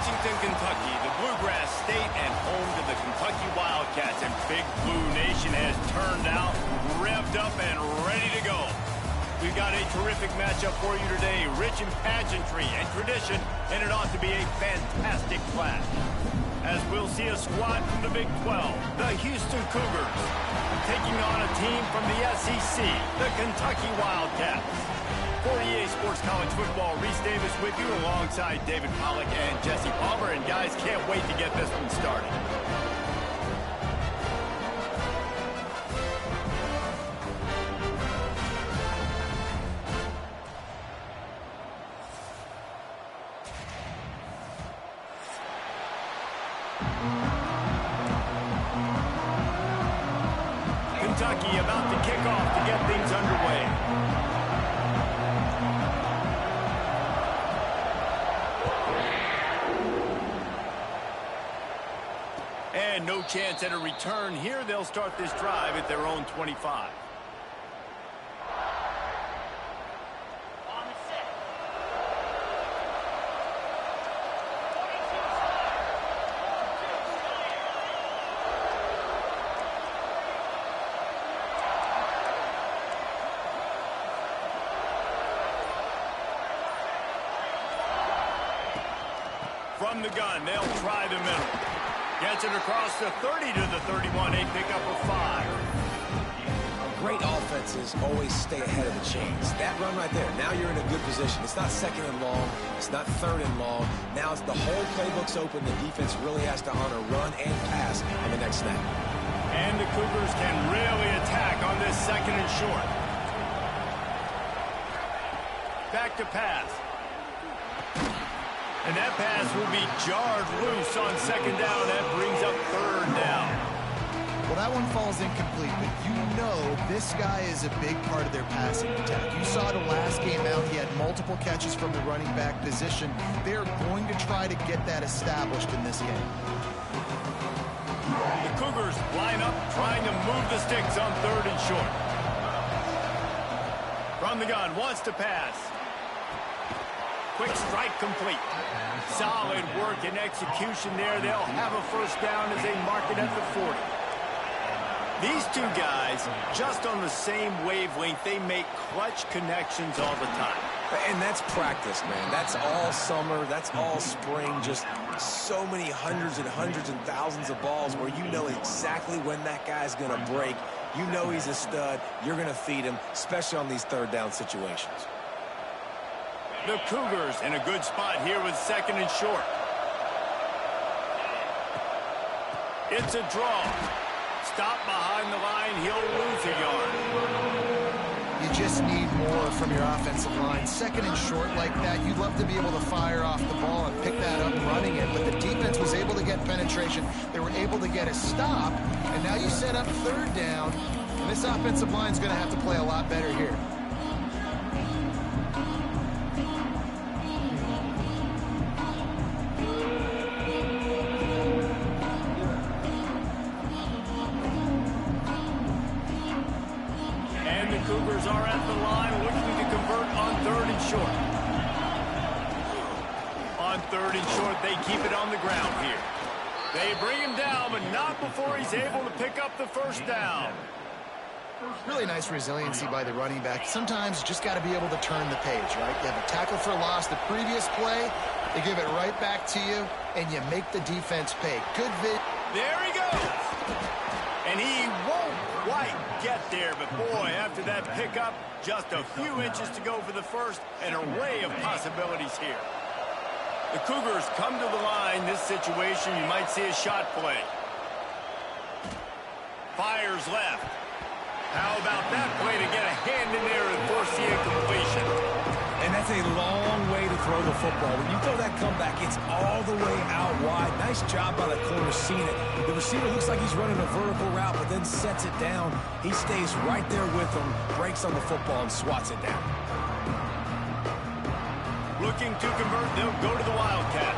Lexington, Kentucky, the Bluegrass State and home to the Kentucky Wildcats. And Big Blue Nation has turned out, revved up, and ready to go. We've got a terrific matchup for you today, rich in pageantry and tradition, and it ought to be a fantastic clash. As we'll see a squad from the Big 12, the Houston Cougars, taking on a team from the SEC, the Kentucky Wildcats. For EA Sports College Football, Reese Davis with you alongside David Pollack and Jesse Palmer. And guys, can't wait to get this one started. Kentucky about to kick off to get things underway. And no chance at a return here. They'll start this drive at their own 25. From the gun, they'll try the middle. Gets it across the 30 to the 31, a pickup of 5. Great offenses always stay ahead of the chains. That run right there, now you're in a good position. It's not second and long, it's not third and long. Now it's the whole playbook's open. The defense really has to honor run and pass on the next snap. And the Cougars can really attack on this second and short. Back to pass. And that pass will be jarred loose on second down. That brings up third down. Well, that one falls incomplete, but you know this guy is a big part of their passing attack. You saw the last game out, he had multiple catches from the running back position. They're going to try to get that established in this game. The Cougars line up, trying to move the sticks on third and short. From the gun, wants to pass. Quick strike complete. Solid work and execution there. They'll have a first down as they mark it at the 40. These two guys, just on the same wavelength, they make clutch connections all the time. And that's practice, man. That's all summer. That's all spring. Just so many hundreds and thousands of balls where you know exactly when that guy's going to break. You know he's a stud. You're going to feed him, especially on these third down situations. The Cougars in a good spot here with second and short. It's a draw. Stop behind the line. He'll lose a yard. You just need more from your offensive line. Second and short like that, you'd love to be able to fire off the ball and pick that up running it. But the defense was able to get penetration. They were able to get a stop. And now you set up third down. And this offensive line is going to have to play a lot better here. Cougars are at the line looking to convert on third and short. On third and short, they keep it on the ground here. They bring him down, but not before he's able to pick up the first down. Really nice resiliency by the running back. Sometimes you just got to be able to turn the page, right? You have a tackle for loss the previous play, they give it right back to you, and you make the defense pay. Good vid. There he goes. And he won't quite get there, but boy, after that pickup, just a few inches to go for the first, an array of possibilities here. The Cougars come to the line. This situation, you might see a shot play. Fires left. How about that play to get a hand in there and force the incompletion? And that's a long way to throw the football. When you throw that comeback, it's all the way out wide. Nice job by the corner seeing it. The receiver looks like he's running a vertical route, but then sets it down. He stays right there with him, breaks on the football, and swats it down. Looking to convert, they'll go to the Wildcat.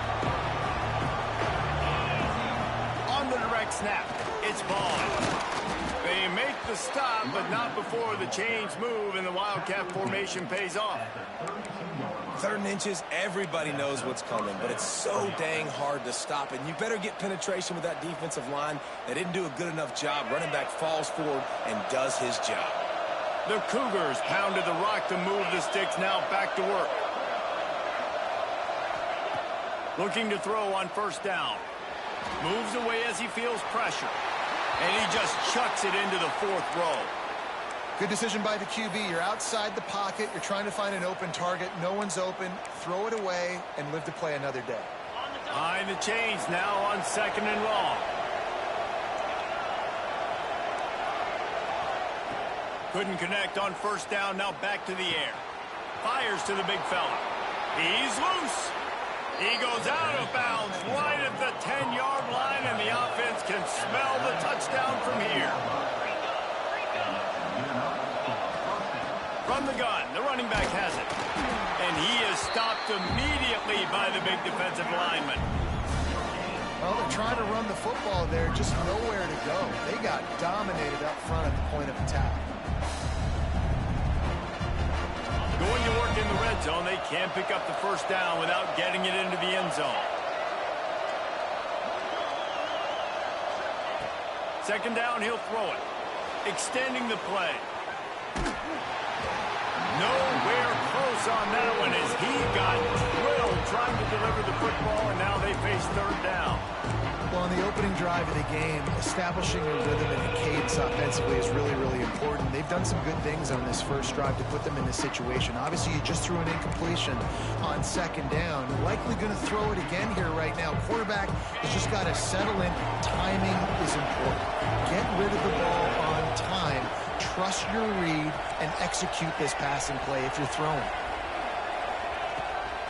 On the direct snap, it's ball. They make the stop, but not before the chains move and the Wildcat formation pays off. 3rd and inches, everybody knows what's coming, but it's so dang hard to stop it. And you better get penetration with that defensive line. They didn't do a good enough job. Running back falls forward and does his job. The Cougars pounded the rock to move the sticks, now back to work. Looking to throw on 1st down. Moves away as he feels pressure. And he just chucks it into the 4th row. Good decision by the QB. You're outside the pocket. You're trying to find an open target. No one's open. Throw it away and live to play another day. Behind the chains now on 2nd and long. Couldn't connect on 1st down. Now back to the air. Fires to the big fella. He's loose. He goes out of bounds right at the 10-yard line, and the offense can smell the touchdown from here. From the gun, the running back has it. And he is stopped immediately by the big defensive lineman. Well, they're trying to run the football there, just nowhere to go. They got dominated up front at the point of attack. Going to work in the red zone, they can't pick up the 1st down without getting it into the end zone. 2nd down, he'll throw it. Extending the play. Nowhere close on that one as he got drilled trying to deliver the football, and now they face 3rd down. Well, on the opening drive of the game, establishing a rhythm and a cadence offensively is really, really important. They've done some good things on this 1st drive to put them in this situation. Obviously, you just threw an incompletion on 2nd down. Likely going to throw it again here right now. Quarterback has just got to settle in. Timing is important. Get rid of the ball on time. Trust your read and execute this passing play if you're throwing.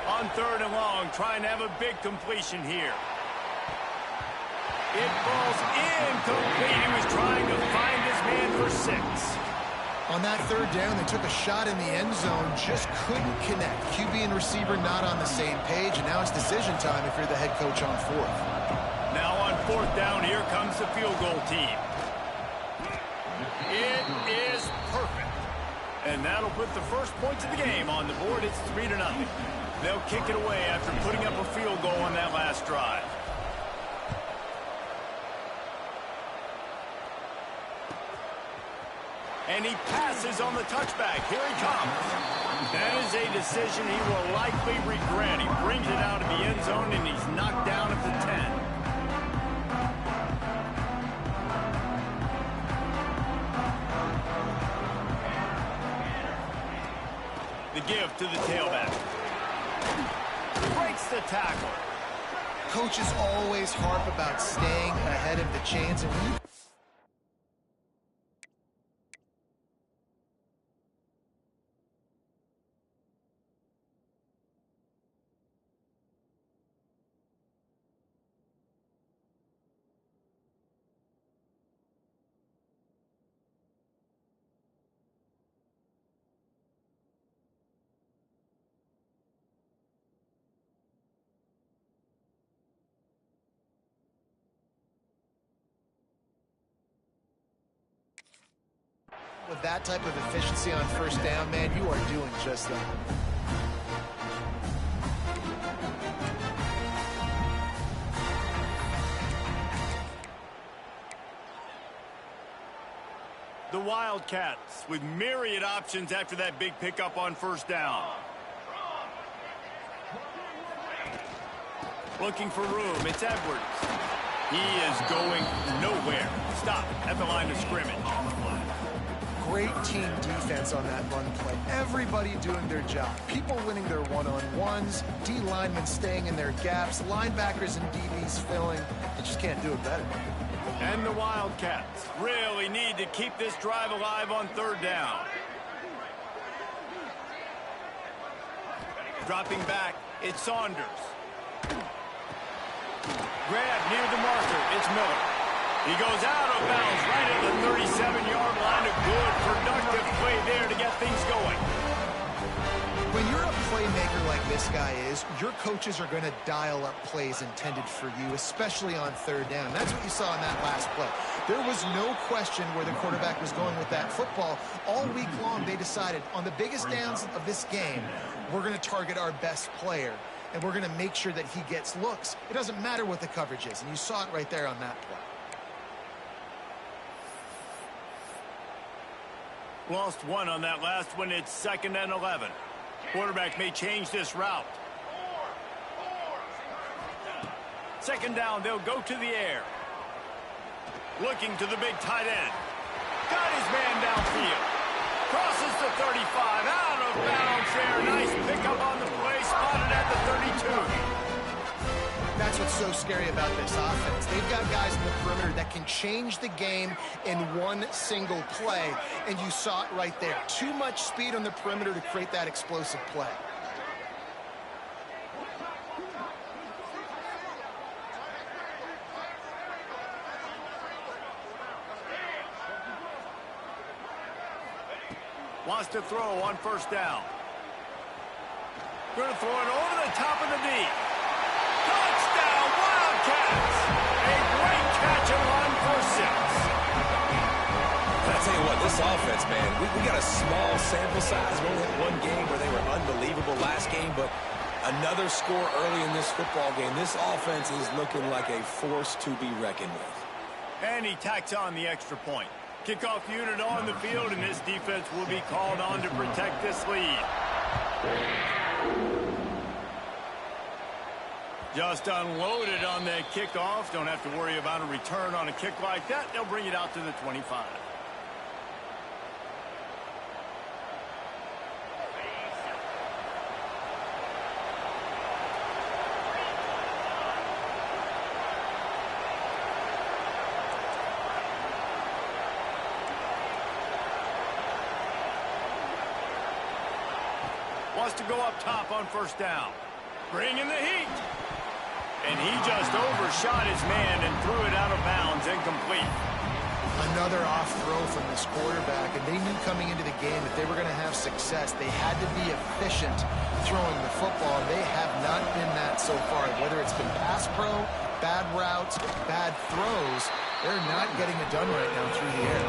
On 3rd and long, trying to have a big completion here. It falls incomplete. He was trying to find his man for 6. On that 3rd down, they took a shot in the end zone, just couldn't connect. QB and receiver not on the same page, and now it's decision time if you're the head coach on 4th. Now on 4th down, here comes the field goal team. It is perfect. And that'll put the 1st points of the game on the board. It's 3-0. They'll kick it away after putting up a field goal on that last drive. And he passes on the touchback. Here he comes. That is a decision he will likely regret. He brings it out of the end zone, and he's knocked down at the 10. The give to the tailback. Breaks the tackle. Coaches always harp about staying ahead of the chains, and when you with that type of efficiency on 1st down, man, you are doing just that. The Wildcats with myriad options after that big pickup on 1st down. Looking for room, it's Edwards. He is going nowhere. Stop at the line of scrimmage. Great team defense on that run play. Everybody doing their job. People winning their one-on-ones, D linemen staying in their gaps, linebackers and DBs filling. They just can't do it better. And the Wildcats really need to keep this drive alive on 3rd down. Dropping back, it's Saunders. Grab near the marker, it's Miller. He goes out of bounds right at the 37-yard line. A good, productive play there to get things going. When you're a playmaker like this guy is, your coaches are going to dial up plays intended for you, especially on 3rd down. That's what you saw in that last play. There was no question where the quarterback was going with that football. All week long, they decided on the biggest downs of this game, we're going to target our best player, and we're going to make sure that he gets looks. It doesn't matter what the coverage is, and you saw it right there on that play. Lost one on that last one. It's 2nd and 11. Quarterback may change this route. 2nd down, they'll go to the air. Looking to the big tight end. Got his man downfield. Crosses the 35. Out of bounds there. Nice pickup on the play. Spotted at the 32. That's what's so scary about this offense. They've got guys in the perimeter that can change the game in one single play, and you saw it right there. Too much speed on the perimeter to create that explosive play. Wants to throw on 1st down. Going to throw it over the top of the knee. Touchdown, Wildcats! A great catch and run for 6. I tell you what, this offense, man, we got a small sample size. We only had one game where they were unbelievable last game, but another score early in this football game. This offense is looking like a force to be reckoned with. And he tacks on the extra point. Kickoff unit on the field, and this defense will be called on to protect this lead. Just unloaded on that kickoff. Don't have to worry about a return on a kick like that. They'll bring it out to the 25. Wants to go up top on 1st down. Bringing the heat. And he just overshot his man and threw it out of bounds, incomplete. Another off throw from this quarterback, and they knew coming into the game that they were going to have success. They had to be efficient throwing the football, and they have not been that so far. Whether it's been pass pro, bad routes, bad throws, they're not getting it done right now through the air.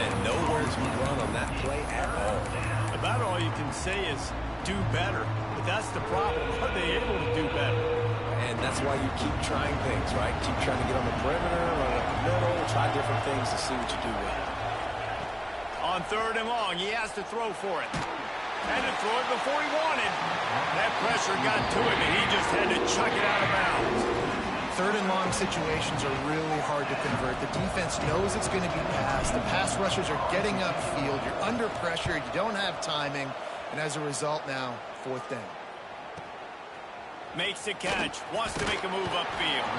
And nowhere to run on that play at all. About all you can say is do better. But that's the problem. Are they able to do better? And that's why you keep trying things, right? Keep trying to get on the perimeter, run up the middle, try different things to see what you do well. On 3rd and long, he has to throw for it. Had to throw it before he wanted. That pressure got to him, and he just had to chuck it out of bounds. 3rd and long situations are really hard to convert. The defense knows it's going to be passed. The pass rushers are getting upfield. You're under pressure. You don't have timing. And as a result now, 4th down. Makes the catch. Wants to make a move upfield.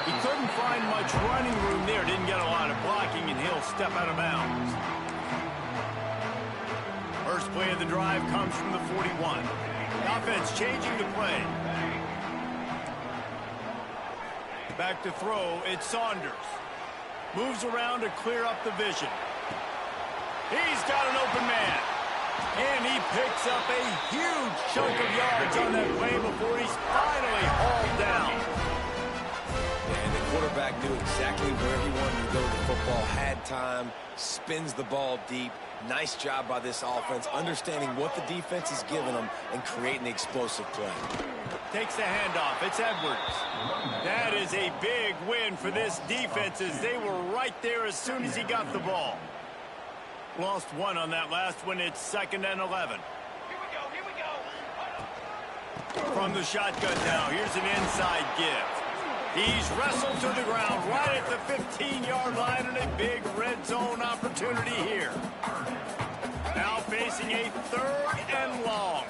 He couldn't find much running room there. Didn't get a lot of blocking, and he'll step out of bounds. First play of the drive comes from the 41. The offense changing the play. Back to throw, it's Saunders. Moves around to clear up the vision. He's got an open man. And he picks up a huge chunk of yards on that play before he's finally hauled down. And the quarterback knew exactly where he wanted to go with the football, had time, spins the ball deep. Nice job by this offense, understanding what the defense is giving them and creating the explosive play. Takes the handoff. It's Edwards. That is a big win for this defense as they were right there as soon as he got the ball. Lost one on that last one. It's 2nd and 11. Here we go. From the shotgun now, here's an inside give. He's wrestled to the ground right at the 15-yard line, and a big red zone opportunity here. Now facing a 3rd and long.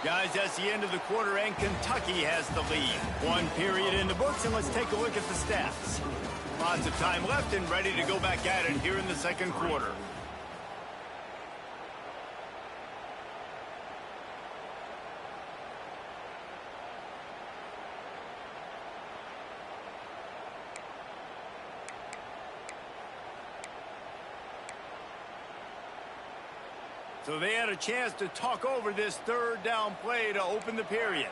Guys, that's the end of the quarter, and Kentucky has the lead. 1 period in the books, and let's take a look at the stats. Lots of time left and ready to go back at it here in the 2nd quarter. So they had a chance to talk over this 3rd down play to open the period.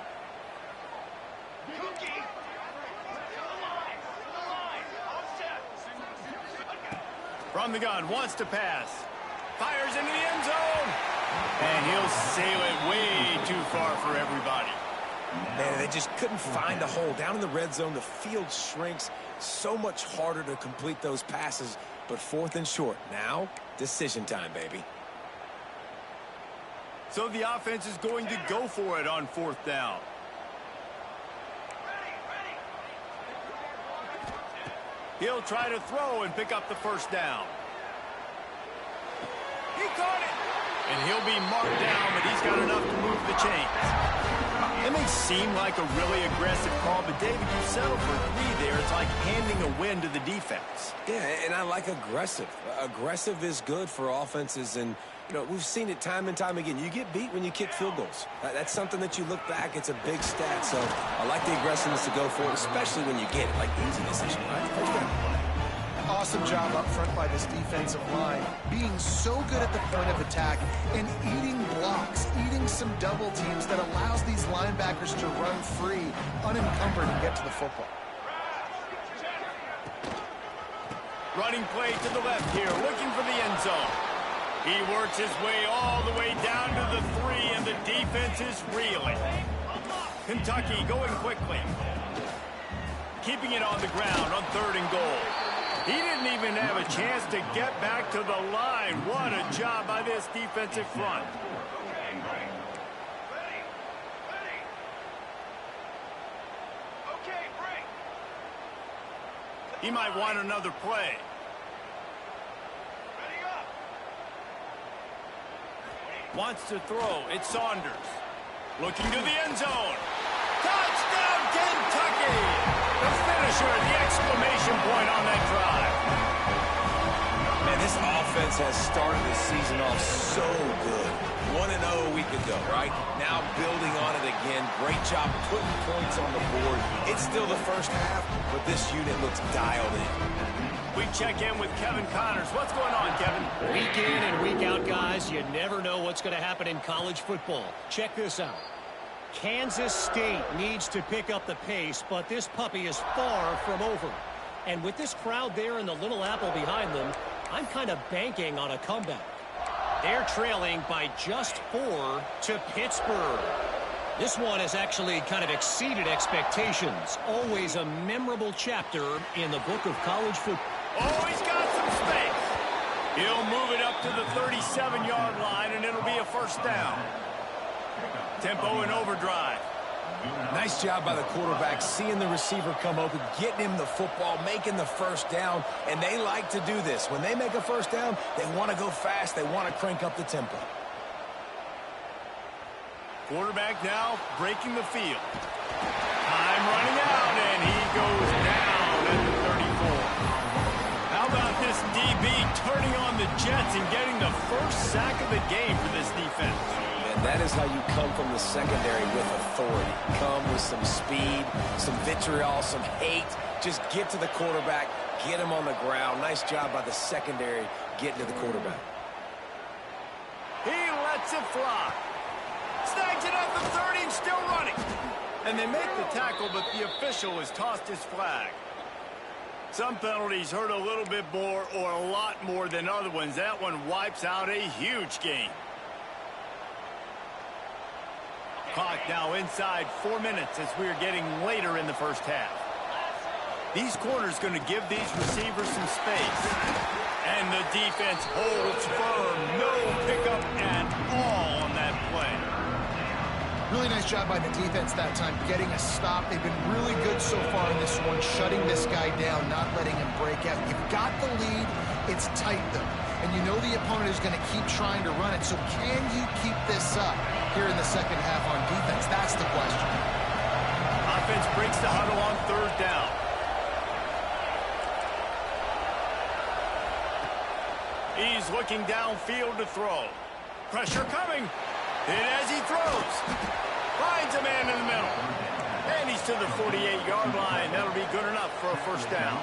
Cookie. To the line. All set. From the gun, wants to pass. Fires into the end zone. And he'll sail it way too far for everybody. Man, they just couldn't find a hole. Down in the red zone, the field shrinks. So much harder to complete those passes. But 4th and short. Now, decision time, baby. So the offense is going to go for it on 4th down. He'll try to throw and pick up the 1st down. He caught it. And he'll be marked down, but he's got enough to move the chains. It may seem like a really aggressive call, but David, you settled for 3 there. It's like handing a win to the defense. Yeah, and I like aggressive. Aggressive is good for offenses, and, you know, we've seen it time and time again. You get beat when you kick field goals. That's something that you look back, it's a big stat, so I like the aggressiveness to go for it, especially when you get it. Like, easy decision, right? First down. Awesome job up front by this defensive line, being so good at the point of attack and eating blocks, eating some double teams that allows these linebackers to run free, unencumbered, and get to the football. Running play to the left here, looking for the end zone. He works his way all the way down to the 3, and the defense is reeling. Kentucky going quickly. Keeping it on the ground on 3rd and goal. He didn't even have a chance to get back to the line. What a job by this defensive front. Ready. Okay, break. He might want another play. Ready up. Wants to throw. It's Saunders. Looking to the end zone. Touchdown, Kentucky! The finisher, the exclamation point on that drive. Man, this offense has started the season off so good. 1-0 a week ago, right? Now building on it again. Great job putting points on the board. It's still the first half, but this unit looks dialed in. We check in with Kevin Connors. What's going on, Kevin? Week in and week out, guys, you never know what's going to happen in college football. Check this out. Kansas State needs to pick up the pace, but this puppy is far from over. And with this crowd there and the Little Apple behind them, I'm kind of banking on a comeback. They're trailing by just 4 to Pittsburgh. This one has actually kind of exceeded expectations. Always a memorable chapter in the book of college football. Oh, he's got some space. He'll move it up to the 37-yard line, and it'll be a 1st down. Tempo and overdrive. Nice job by the quarterback, seeing the receiver come open, getting him the football, making the 1st down, and they like to do this. When they make a 1st down, they want to go fast, they want to crank up the tempo. Quarterback now breaking the field. Time running out, and he goes down at the 34. How about this DB turning on the Jets and getting the 1st sack of the game for this defense? And that is how you come from the secondary with authority. Come with some speed, some vitriol, some hate. Just get to the quarterback, get him on the ground. Nice job by the secondary getting to the quarterback. He lets it fly. Snags it at the 30 and still running. And they make the tackle, but the official has tossed his flag. Some penalties hurt a little bit more or a lot more than other ones. That one wipes out a huge game. Clock now inside 4 minutes as we're getting later in the 1st half. These corners going to give these receivers some space. And the defense holds firm. No pickup at all on that play. Really nice job by the defense that time, getting a stop. They've been really good so far in this one, shutting this guy down, not letting him break out. You've got the lead. It's tight, though. And you know the opponent is going to keep trying to run it. So can you keep this up here in the 2nd half on defense? That's the question. Offense breaks the huddle on 3rd down. He's looking downfield to throw. Pressure coming. Hit as he throws. Finds a man in the middle. And he's to the 48-yard line. That'll be good enough for a 1st down.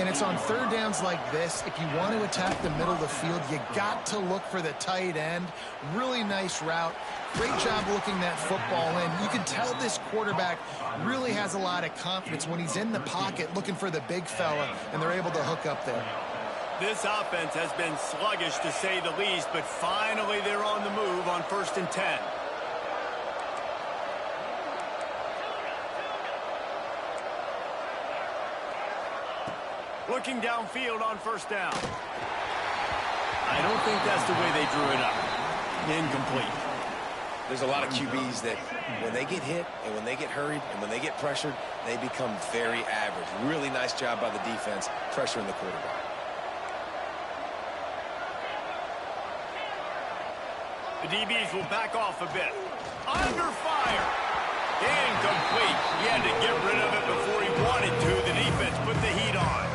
And it's on third downs like this. If you want to attack the middle of the field, you got to look for the tight end. Really nice route. Great job looking that football in. You can tell this quarterback really has a lot of confidence when he's in the pocket looking for the big fella, and they're able to hook up there. This offense has been sluggish, to say the least, but finally they're on the move on 1st and 10. Looking downfield on 1st down. I don't think that's the way they drew it up. Incomplete. There's a lot of QBs that when they get hit and when they get hurried and when they get pressured, they become very average. Really nice job by the defense pressuring the quarterback. The DBs will back off a bit. Under fire. Incomplete. He had to get rid of it before he wanted to. The defense put the heat on.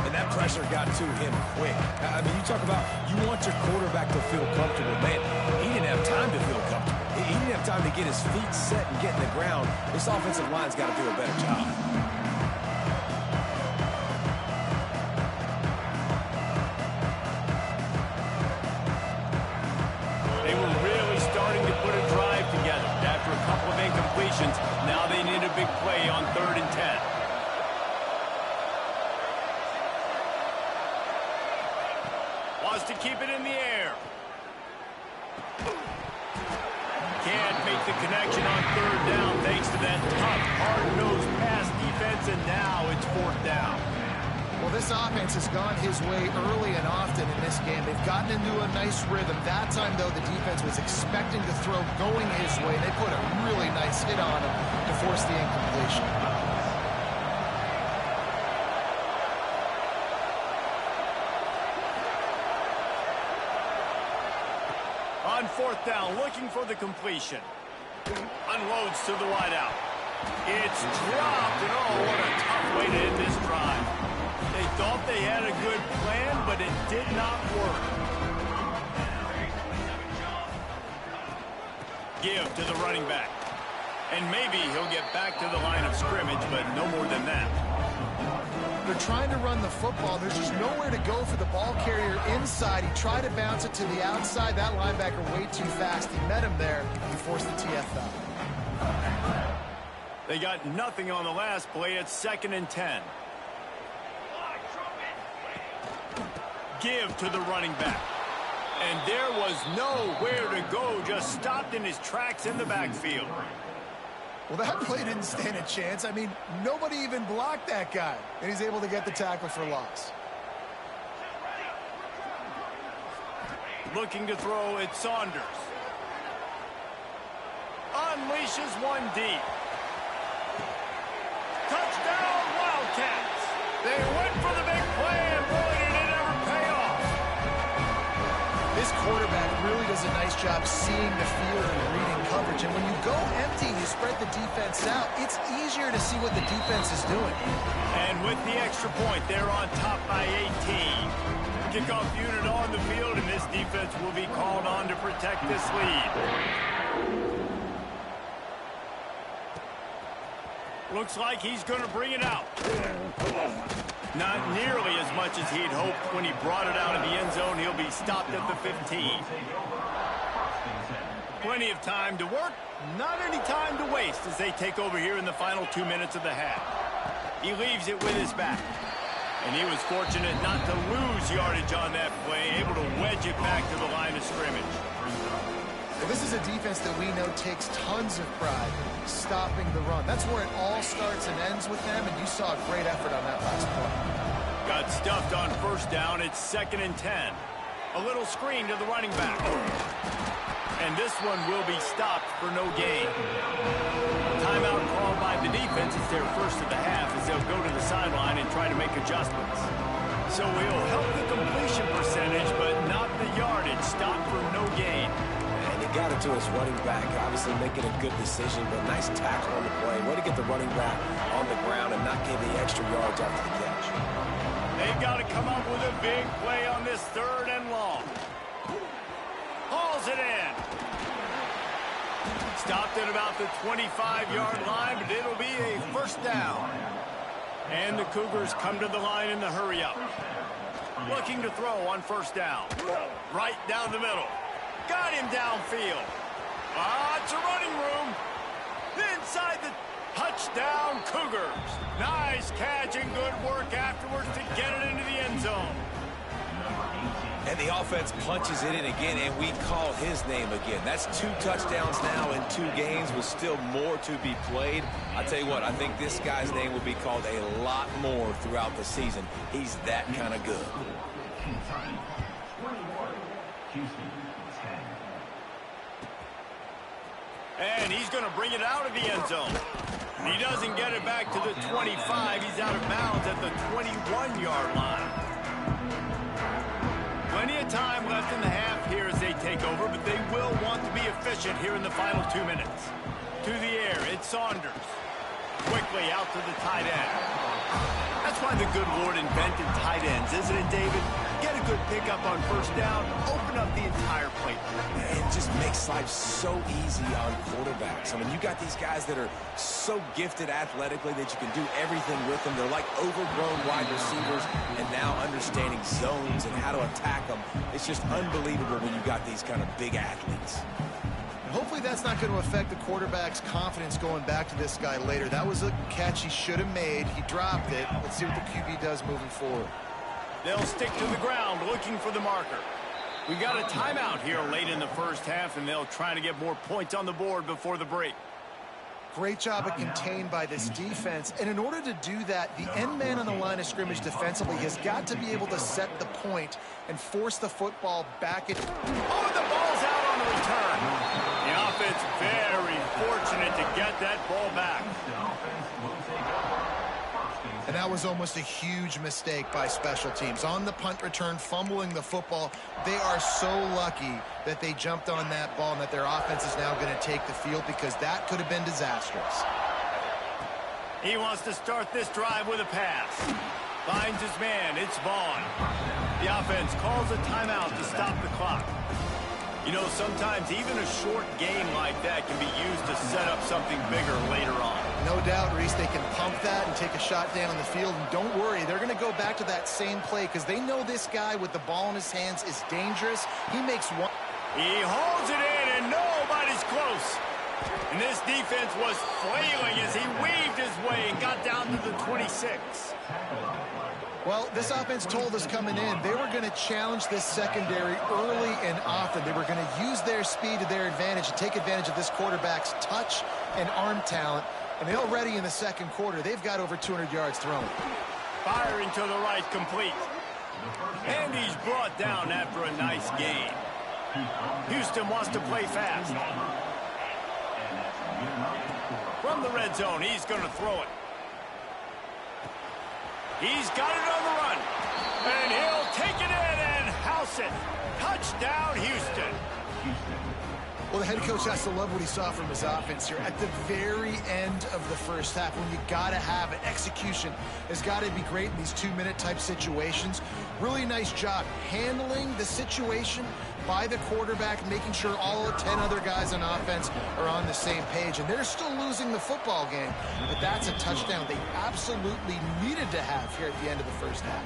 And that pressure got to him quick. I mean, you talk about you want your quarterback to feel comfortable. Man, he didn't have time to feel comfortable. He didn't have time to get his feet set and get in the ground. This offensive line's got to do a better job. They were really starting to put a drive together. After a couple of incompletions, now they need a big play on 3rd and 10. Wants to keep it in the air. Can't make the connection on 3rd down thanks to that tough, hard-nosed pass defense, and now it's 4th down. Well, this offense has gone his way early and often in this game. They've gotten into a nice rhythm. That time, though, the defense was expecting to throw going his way. They put a really nice hit on him to force the incompletion. On 4th down, looking for the completion. Unloads to the wideout. It's dropped, and oh, what a tough way to end this drive. They thought they had a good plan, but it did not work. Give to the running back. And maybe he'll get back to the line of scrimmage, but no more than that. They're trying to run the football. There's just nowhere to go for the ball carrier inside. He tried to bounce it to the outside. That linebacker way too fast. He met him there. He forced the TF out. They got nothing on the last play. It's 2nd and 10. Give to the running back. And there was nowhere to go. Just stopped in his tracks in the backfield. Well, that play didn't stand a chance. I mean, nobody even blocked that guy. And he's able to get the tackle for loss. Looking to throw, it's Saunders. Unleashes one deep. Touchdown, Wildcats. They went for the big play, and boy, did it ever pay off. This quarterback really does a nice job seeing the field and reading coverage. And when you go empty and you spread the defense out, it's easier to see what the defense is doing. And with the extra point, they're on top by 18. Kickoff unit on the field, and this defense will be called on to protect this lead. Looks like he's going to bring it out. Not nearly as much as he'd hoped when he brought it out of the end zone. He'll be stopped at the 15. Plenty of time to work, not any time to waste as they take over here in the final 2 minutes of the half. He leaves it with his back. And he was fortunate not to lose yardage on that play, able to wedge it back to the line of scrimmage. Well, this is a defense that we know takes tons of pride stopping the run. That's where it all starts and ends with them, and you saw a great effort on that last play. Got stuffed on 1st down. It's 2nd and 10. A little screen to the running back. And this one will be stopped for no gain. Timeout called by the defense. It's their first of the half as they'll go to the sideline and try to make adjustments. So he'll help the completion percentage, but not the yardage. Stopped for no gain. And he got it to his running back, obviously making a good decision, but nice tackle on the play. Way to get the running back on the ground and not give the extra yards after the catch. They've got to come up with a big play on this 3rd and long. Hauls it in. Stopped at about the 25-yard line, but it'll be a 1st down. And the Cougars come to the line in the hurry-up. Looking to throw on first down. Right down the middle. Got him downfield. It's a running room. Inside the touchdown, Cougars. Nice catch and good work afterwards to get it into the end zone. And the offense punches it in again, and we call his name again. That's 2 touchdowns now in 2 games with still more to be played. I tell you what, I think this guy's name will be called a lot more throughout the season. He's that kind of good. And he's going to bring it out of the end zone. He doesn't get it back to the 25. He's out of bounds at the 21-yard line. Plenty of time left in the half here as they take over, but they will want to be efficient here in the final 2 minutes. To the air, it's Saunders. Quickly out to the tight end. That's why the good Lord invented tight ends, isn't it, David? Get a good pickup on first down, open up the entire plate. It just makes life so easy on quarterbacks. I mean, you got these guys that are so gifted athletically that you can do everything with them. They're like overgrown wide receivers, and now understanding zones and how to attack them. It's just unbelievable when you got these kind of big athletes. Hopefully that's not going to affect the quarterback's confidence going back to this guy later. That was a catch he should have made. He dropped it. Let's see what the QB does moving forward. They'll stick to the ground looking for the marker. We got a timeout here late in the first half, and they'll try to get more points on the board before the break. Great job of contained by this defense. And in order to do that, the end man on the line of scrimmage defensively has got to be able to set the point and force the football back at... Oh, the ball's out on the return. The offense very fortunate to get that ball back. And that was almost a huge mistake by special teams. On the punt return, fumbling the football, they are so lucky that they jumped on that ball and that their offense is now going to take the field, because that could have been disastrous. He wants to start this drive with a pass. Finds his man. It's Vaughn. The offense calls a timeout to stop the clock. You know, sometimes even a short game like that can be used to set up something bigger later on. No doubt, Reese, they can pump that and take a shot down the field. And don't worry, they're going to go back to that same play because they know this guy with the ball in his hands is dangerous. He makes one. He holds it in, and nobody's close. And this defense was flailing as he weaved his way and got down to the 26. Well, this offense told us coming in they were going to challenge this secondary early and often. They were going to use their speed to their advantage and take advantage of this quarterback's touch and arm talent. And they already in the second quarter, they've got over 200 yards thrown. Firing to the right, complete. And he's brought down after a nice gain. Houston wants to play fast. From the red zone, he's going to throw it. He's got it on the run. And he'll take it in and house it. Touchdown, Houston. Well, the head coach has to love what he saw from his offense here at the very end of the first half, when you got to have it. Execution has got to be great in these 2-minute type situations. Really nice job handling the situation by the quarterback, making sure all 10 other guys on offense are on the same page. And they're still losing the football game, but that's a touchdown they absolutely needed to have here at the end of the first half.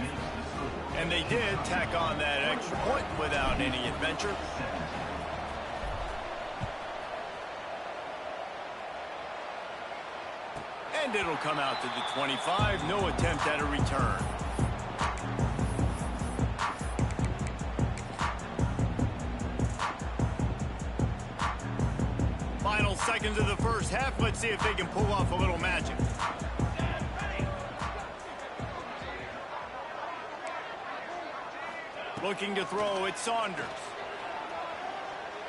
And they did tack on that extra point without any adventure. And it'll come out to the 25. No attempt at a return. Final seconds of the first half. Let's see if they can pull off a little magic. Looking to throw, it's Saunders.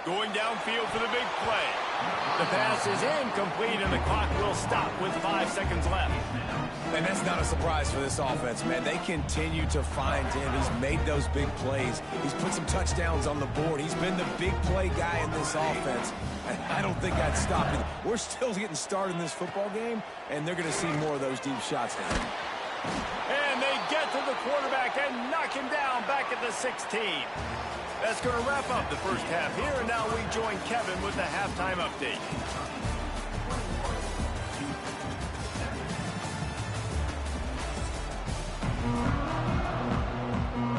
Going downfield for the big play. The pass is incomplete, and the clock will stop with 5 seconds left. And that's not a surprise for this offense, man. They continue to find him. He's made those big plays. He's put some touchdowns on the board. He's been the big play guy in this offense. And I don't think I'd stop it. We're still getting started in this football game, and they're going to see more of those deep shots now. And they get to the quarterback and knock him down back at the 16. That's going to wrap up the first half here, and now we join Kevin with the halftime update.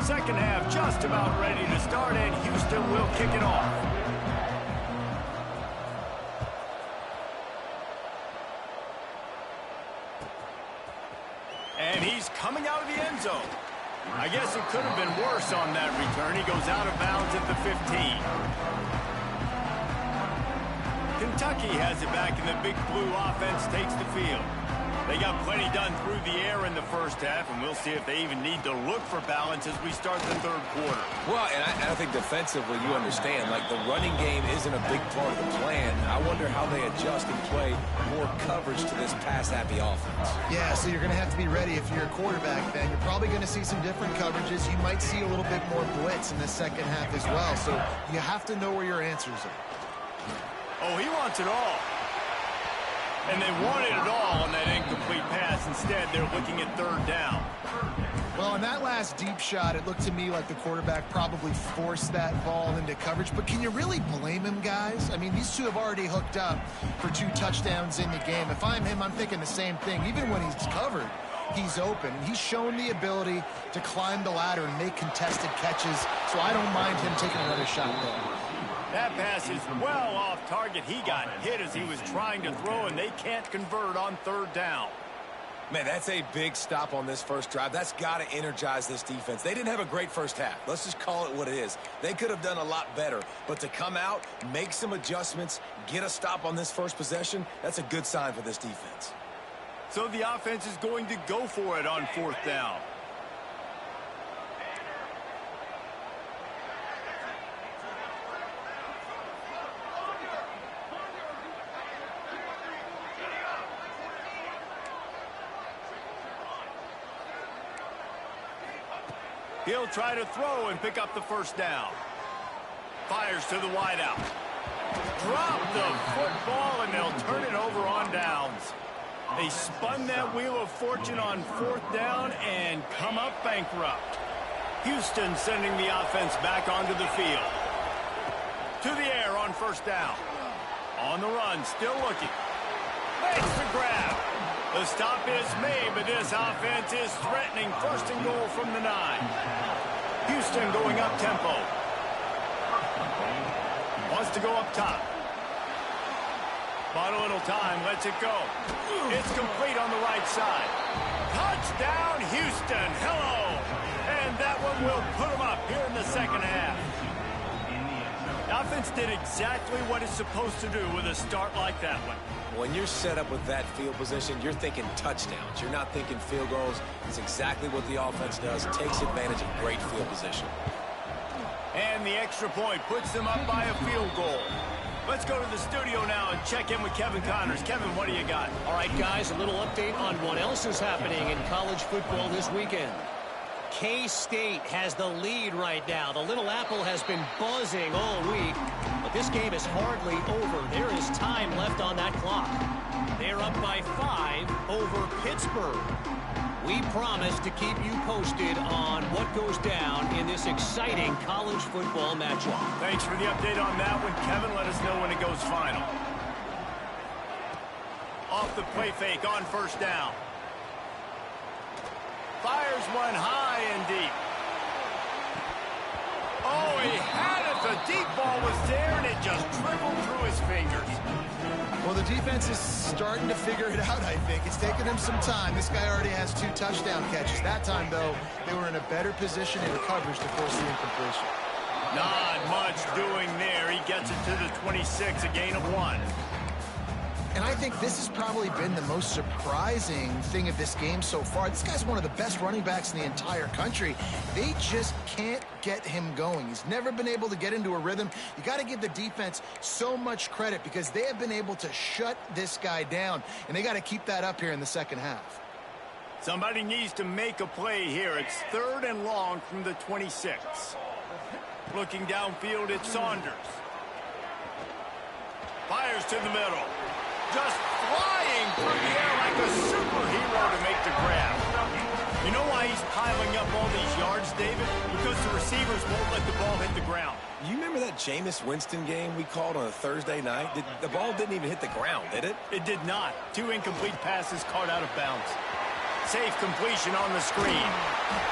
Second half just about ready to start, and Houston will kick it off. And he's coming out of the end zone. I guess it could have been worse on that return. He goes out of bounds at the 15. Kentucky has it back, and the Big Blue offense takes the field. They got plenty done through the air in the first half, and we'll see if they even need to look for balance as we start the third quarter. Well, and I think defensively, you understand, like the running game isn't a big part of the plan. I wonder how they adjust and play more coverage to this pass-happy offense. Yeah, so you're going to have to be ready if you're a quarterback then. You're probably going to see some different coverages. You might see a little bit more blitz in the second half as well, so you have to know where your answers are. Oh, he wants it all. And they wanted it all on that incomplete pass. Instead, they're looking at third down. Well, on that last deep shot, it looked to me like the quarterback probably forced that ball into coverage. But can you really blame him, guys? I mean, these two have already hooked up for 2 touchdowns in the game. If I'm him, I'm thinking the same thing. Even when he's covered, he's open. And he's shown the ability to climb the ladder and make contested catches. So I don't mind him taking another shot there. That pass is well off target. He got hit as he was trying to throw, and they can't convert on third down. Man, that's a big stop on this first drive. That's got to energize this defense. They didn't have a great first half. Let's just call it what it is. They could have done a lot better. But to come out, make some adjustments, get a stop on this first possession, that's a good sign for this defense. So the offense is going to go for it on fourth down. He'll try to throw and pick up the first down. Fires to the wideout. Drop the football, and they'll turn it over on downs. They spun that wheel of fortune on fourth down and come up bankrupt. Houston sending the offense back onto the field. To the air on first down. On the run, still looking. Makes the grab. The stop is made, but this offense is threatening first and goal from the 9. Houston going up tempo. Wants to go up top. Bought a little time, lets it go. It's complete on the right side. Touchdown, Houston. Hello. And that one will put them up here in the second half. The offense did exactly what it's supposed to do with a start like that one. When you're set up with that field position, you're thinking touchdowns. You're not thinking field goals. It's exactly what the offense does. Takes advantage of great field position. And the extra point puts them up by a field goal. Let's go to the studio now and check in with Kevin Connors. Kevin, what do you got? All right, guys, a little update on what else is happening in college football this weekend. K-State has the lead right now. The Little Apple has been buzzing all week, but this game is hardly over. There is time left on that clock. They're up by 5 over Pittsburgh. We promise to keep you posted on what goes down in this exciting college football matchup. Thanks for the update on that one, Kevin. Let us know when it goes final. Off the play fake on first down. Fires one high and deep. Oh, he had it. The deep ball was there, and it just dribbled through his fingers. Well, the defense is starting to figure it out, I think. It's taken him some time. This guy already has 2 touchdown catches. That time, though, they were in a better position in the coverage to force the incompletion. Not much doing there. He gets it to the 26, a gain of 1. And I think this has probably been the most surprising thing of this game so far. This guy's one of the best running backs in the entire country. They just can't get him going. He's never been able to get into a rhythm. You got to give the defense so much credit because they have been able to shut this guy down, and they got to keep that up here in the second half. Somebody needs to make a play here. It's 3rd and long from the 26. Looking downfield at Saunders. Fires to the middle. Just flying through the air like a superhero to make the grab. You know why he's piling up all these yards, David? Because the receivers won't let the ball hit the ground. You remember that Jameis Winston game we called on a Thursday night? The ball didn't even hit the ground, did it? It did not. 2 incomplete passes caught out of bounds. Safe completion on the screen.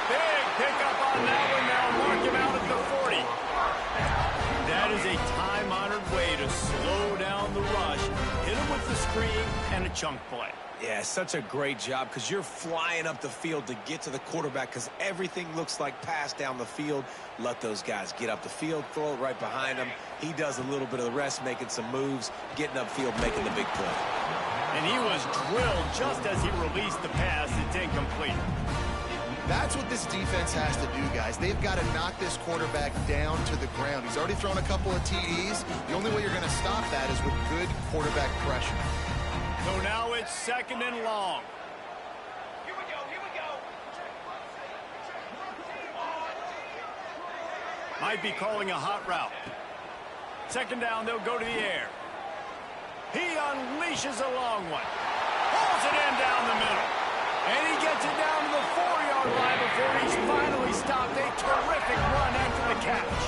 Big pick up on that one. Now mark him out at the 40. That is a time-honored way to slow down the rush, hit him with the screen, and a chunk play. Yeah, such a great job because you're flying up the field to get to the quarterback because everything looks like pass down the field. Let those guys get up the field, throw it right behind him. He does a little bit of the rest, making some moves, getting upfield, making the big play. And he was drilled just as he released the pass. It's incomplete. That's what this defense has to do, guys. They've got to knock this quarterback down to the ground. He's already thrown a couple of TDs. The only way you're going to stop that is with good quarterback pressure. So now it's 2nd and long. Here we go, here we go. Might be calling a hot route. 2nd down, they'll go to the air. He unleashes a long one. Pulls it in down the middle. And he gets it down to the 4-yard line before he's finally stopped. A terrific run after the catch.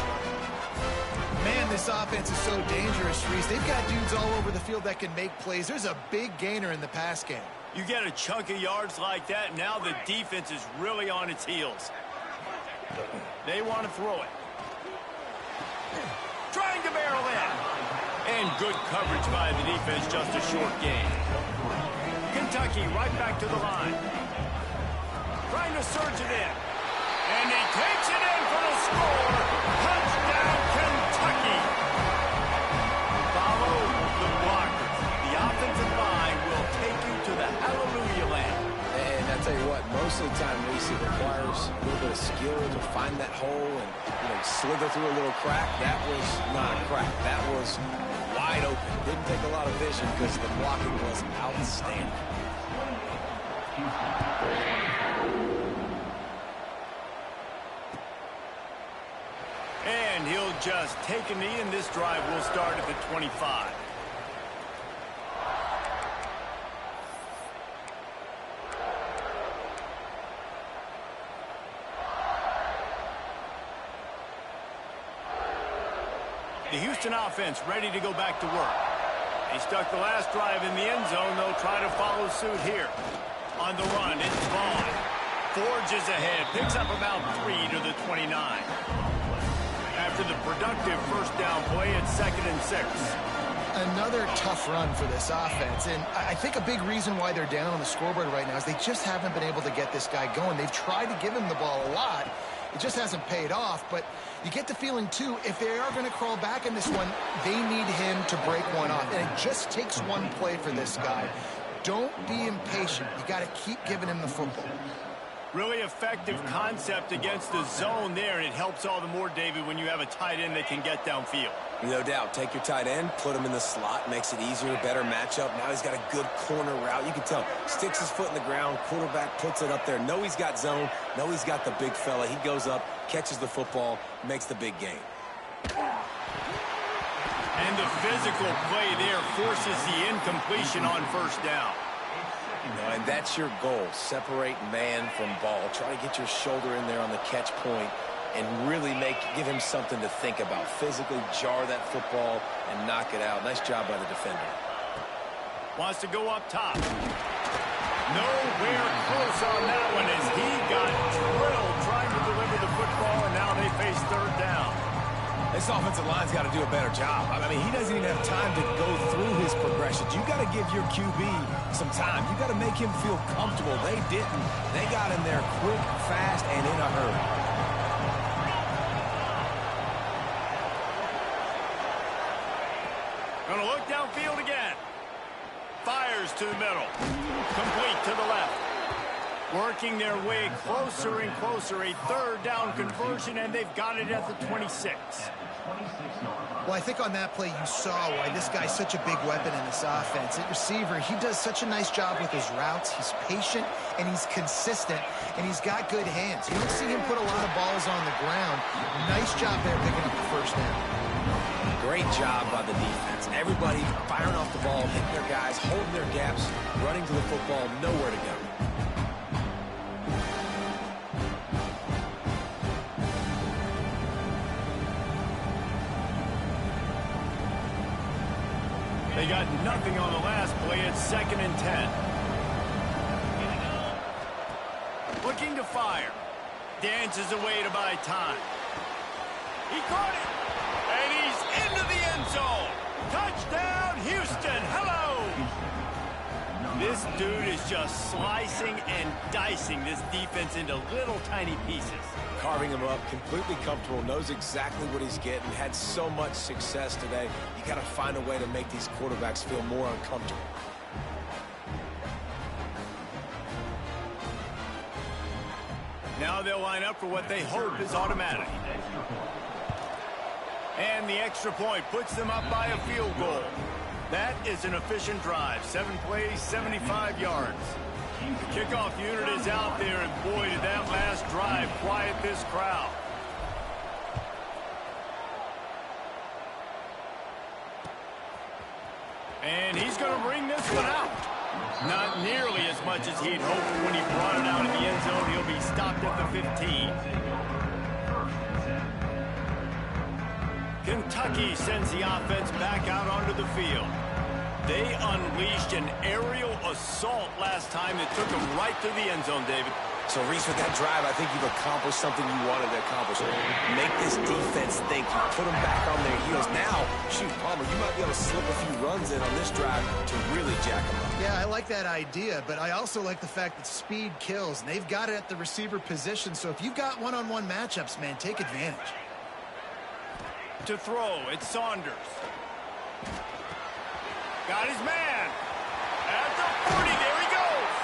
Man, this offense is so dangerous, Reese. They've got dudes all over the field that can make plays. There's a big gainer in the pass game. You get a chunk of yards like that, now the defense is really on its heels. They want to throw it. Trying to barrel in. And good coverage by the defense, just a short gain. Kentucky right back to the line. Trying to surge it in. And he takes it in for the score. Touchdown, Kentucky. Follow the blockers. The offensive line will take you to the hallelujah land. And I tell you what, most of the time, Reese, it requires a little bit of skill to find that hole and slither through a little crack. That was not a crack. That was wide open. Didn't take a lot of vision because the blocking was outstanding. And he'll just take a knee, and this drive will start at the 25. The Houston offense ready to go back to work. They stuck the last drive in the end zone. They'll try to follow suit here. On the run, it's Vaughn. Forges ahead, picks up about 3 to the 29. After the productive first down play, it's 2nd and 6. Another tough run for this offense, and I think a big reason why they're down on the scoreboard right now is they just haven't been able to get this guy going. They've tried to give him the ball a lot. It just hasn't paid off, but you get the feeling, too, if they are going to crawl back in this one, they need him to break one off, and it just takes one play for this guy. Don't be impatient. You got to keep giving him the football. Really effective concept against the zone there, and it helps all the more, David, when you have a tight end that can get downfield. No doubt. Take your tight end, put him in the slot, makes it easier, better matchup. Now he's got a good corner route. You can tell. Sticks his foot in the ground, quarterback puts it up there. Know he's got zone. Know he's got the big fella. He goes up, catches the football, makes the big gain. And the physical play there forces the incompletion on first down. And that's your goal. Separate man from ball. Try to get your shoulder in there on the catch point and really give him something to think about. Physically jar that football and knock it out. Nice job by the defender. Wants to go up top. Nowhere close on that one as he got drilled trying to deliver the football, and now they face 3rd down. This offensive line's got to do a better job. I mean, he doesn't even have time to go through his progressions. You got to give your QB some time. You got to make him feel comfortable. They didn't. They got him there quick, fast, and in a hurry. Gonna look downfield again. Fires to the middle. Complete to the left. Working their way closer and closer. A 3rd down conversion, and they've got it at the 26. Well, I think on that play you saw why this guy's such a big weapon in this offense. At receiver, he does such a nice job with his routes. He's patient, and he's consistent, and he's got good hands. You don't see him put a lot of balls on the ground. Nice job there picking up the first down. Great job by the defense. Everybody firing off the ball, hitting their guys, holding their gaps, running to the football, nowhere to go. They got nothing on the last play. It's 2nd and 10. Looking to fire. dances away to buy time. He caught it, and he's into the end zone. Touchdown, Houston. Hello. This dude is just slicing and dicing this defense into little tiny pieces. Carving him up, completely comfortable, knows exactly what he's getting, had so much success today. You got to find a way to make these quarterbacks feel more uncomfortable. Now they'll line up for what they hope is automatic. And the extra point puts them up by a field goal. That is an efficient drive. 7 plays, 75 yards. The kickoff unit is out there, and boy, did that last drive quiet this crowd. And he's going to bring this one out. Not nearly as much as he'd hoped when he brought it out in the end zone. He'll be stopped at the 15. Kentucky sends the offense back out onto the field. They unleashed an aerial assault last time that took them right to the end zone, David. So, Reese, with that drive, I think you've accomplished something you wanted to accomplish. Make this defense think. You put them back on their heels. Now, shoot, Palmer, you might be able to slip a few runs in on this drive to really jack them up. Yeah, I like that idea, but I also like the fact that speed kills, and they've got it at the receiver position. So if you've got one-on-one matchups, man, take advantage. To throw, it's Saunders. Got his man. At the 40, there he goes.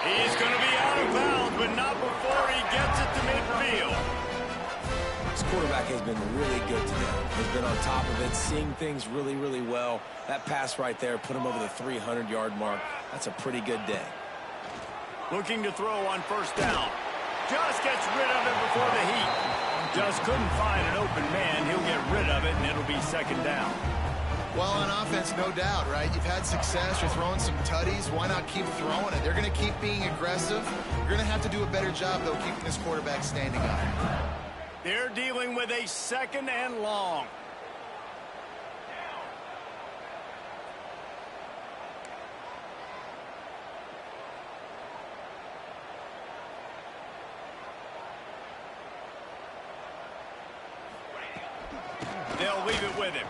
He's going to be out of bounds, but not before he gets it to midfield. This quarterback has been really good today. He's been on top of it, seeing things really, really well. That pass right there put him over the 300-yard mark. That's a pretty good day. Looking to throw on first down. Just gets rid of it before the heat. Just couldn't find an open man. He'll get rid of it, and it'll be second down. Well, on offense, no doubt, right? You've had success. You're throwing some tutties. Why not keep throwing it? They're going to keep being aggressive. You're going to have to do a better job, though, keeping this quarterback standing up. They're dealing with a second and long. They'll leave it with him.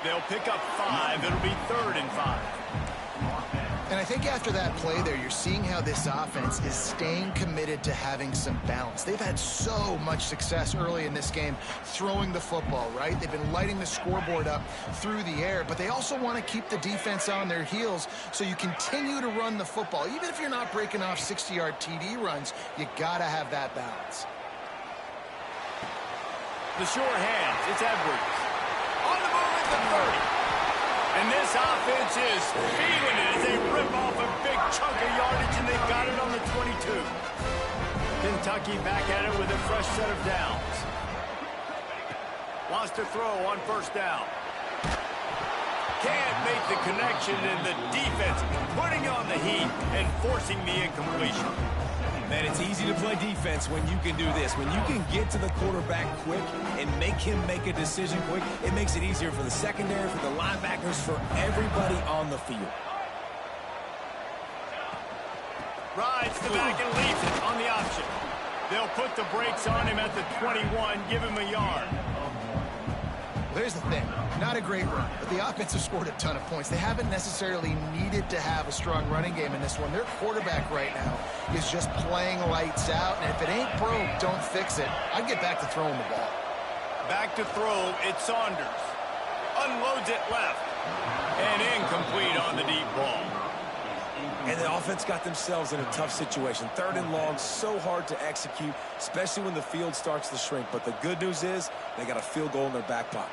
They'll pick up 5. It'll be 3rd and 5. And I think after that play there, you're seeing how this offense is staying committed to having some balance. They've had so much success early in this game throwing the football, right? They've been lighting the scoreboard up through the air, but they also want to keep the defense on their heels, so you continue to run the football. Even if you're not breaking off 60-yard TD runs, you got to have that balance. The sure hands, it's Edwards. On the move at the 30. And this offense is feeling it as they rip off a big chunk of yardage, and they've got it on the 22. Kentucky back at it with a fresh set of downs. Wants to throw on first down. Can't make the connection, and the defense putting on the heat and forcing the incompletion. Man, it's easy to play defense when you can do this. When you can get to the quarterback quick and make him make a decision quick, it makes it easier for the secondary, for the linebackers, for everybody on the field. Rides the back and leaves it on the option. They'll put the brakes on him at the 21, give him a yard. Here's the thing. Not a great run, but the offense has scored a ton of points. They haven't necessarily needed to have a strong running game in this one. Their quarterback right now is just playing lights out, and if it ain't broke, don't fix it. I'd get back to throwing the ball. Back to throw, it's Saunders. Unloads it left. And incomplete on the deep ball. And the offense got themselves in a tough situation. 3rd and long, so hard to execute, especially when the field starts to shrink. But the good news is they got a field goal in their back pocket.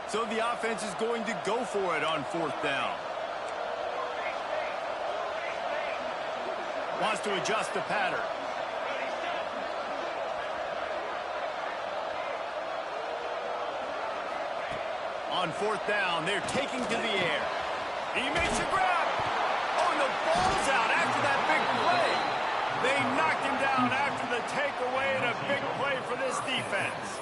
So the offense is going to go for it on 4th down. Wants to adjust the pattern. On 4th down, they're taking to the air. He makes a grab. Oh, and the ball's out after that big play. They knocked him down after the takeaway and a big play for this defense.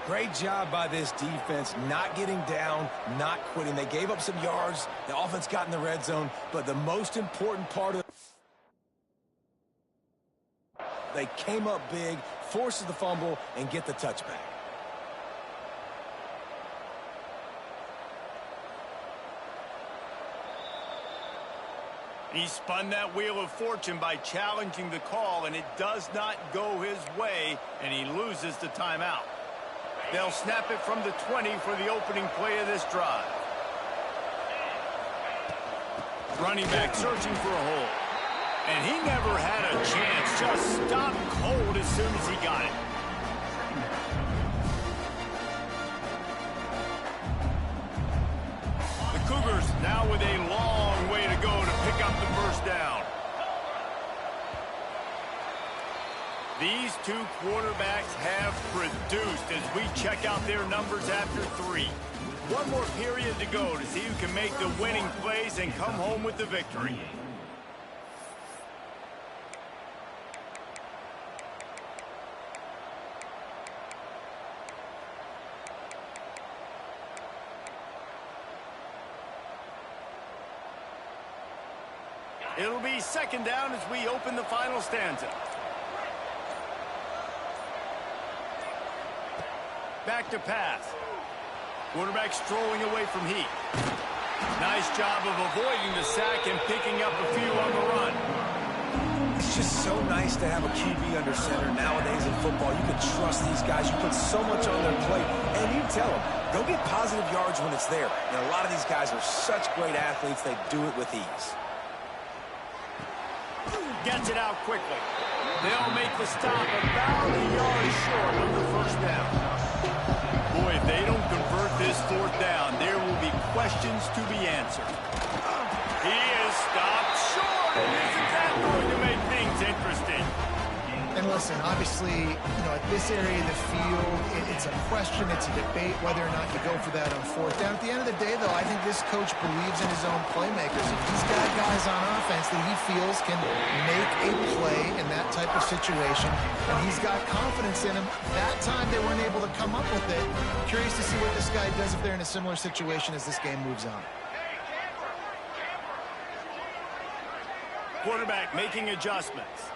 Great job by this defense, not getting down, not quitting. They gave up some yards. The offense got in the red zone, but the most important part of they came up big, forces the fumble, and get the touchback. He spun that wheel of fortune by challenging the call, and it does not go his way, and he loses the timeout. They'll snap it from the 20 for the opening play of this drive. Running back searching for a hole. And he never had a chance, just stopped cold as soon as he got it. The Cougars now with a long way to go to pick up the first down. These two quarterbacks have produced as we check out their numbers after 3. One more period to go to see who can make the winning plays and come home with the victory. It'll be second down as we open the final stanza. Back to pass. Quarterback strolling away from Heat. Nice job of avoiding the sack and picking up a few on the run. It's just so nice to have a QB under center nowadays in football. You can trust these guys. You put so much on their plate, and you tell them, go get positive yards when it's there. And a lot of these guys are such great athletes, they do it with ease. Gets it out quickly. They'll make the stop about a yard short of the first down. Boy, if they don't convert this fourth down, there will be questions to be answered. He is stopped short, and isn't that going to make things interesting? And listen, obviously, at this area of the field, it's a question, it's a debate whether or not you go for that on fourth down. At the end of the day, though, I think this coach believes in his own playmakers. If he's got guys on offense that he feels can make a play in that type of situation, and he's got confidence in him, that time they weren't able to come up with it. Curious to see what this guy does if they're in a similar situation as this game moves on. Quarterback making adjustments.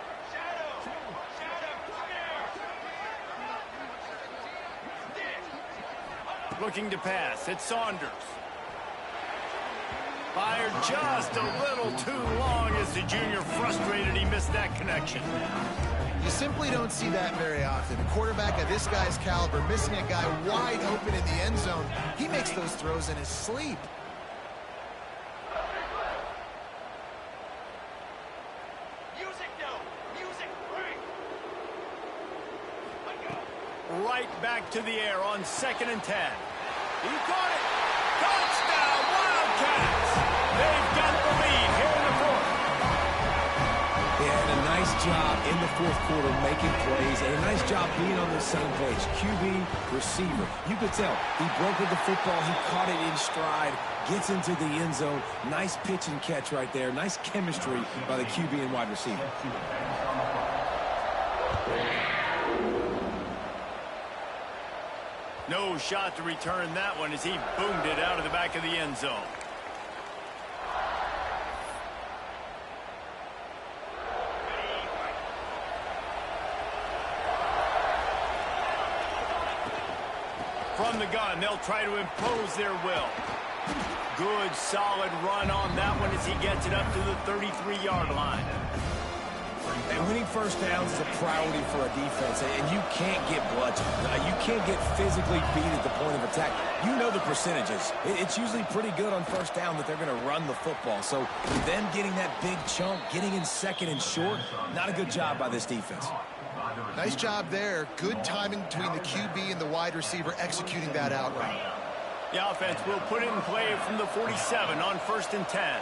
Looking to pass. It's Saunders. Fired just a little too long as the junior frustrated he missed that connection. You simply don't see that very often. A quarterback of this guy's caliber missing a guy wide open in the end zone. He makes those throws in his sleep. Right back to the air on 2nd and 10. He caught it. Touchdown, Wildcats. They've got the lead here in the fourth. They had a nice job in the fourth quarter making plays and a nice job being on the same page. QB, receiver. You could tell he broke with the football. He caught it in stride, gets into the end zone. Nice pitch and catch right there. Nice chemistry by the QB and wide receiver. No shot to return that one as he boomed it out of the back of the end zone. From the gun, they'll try to impose their will. Good, solid run on that one as he gets it up to the 33-yard line. And winning first downs is a priority for a defense, and you can't get bludgeoned. You can't get physically beat at the point of attack. You know the percentages. It's usually pretty good on first down that they're going to run the football. So them getting that big chunk, getting in 2nd and short, not a good job by this defense. Nice job there. Good timing between the QB and the wide receiver executing that out route. The offense will put it in play from the 47 on 1st and 10.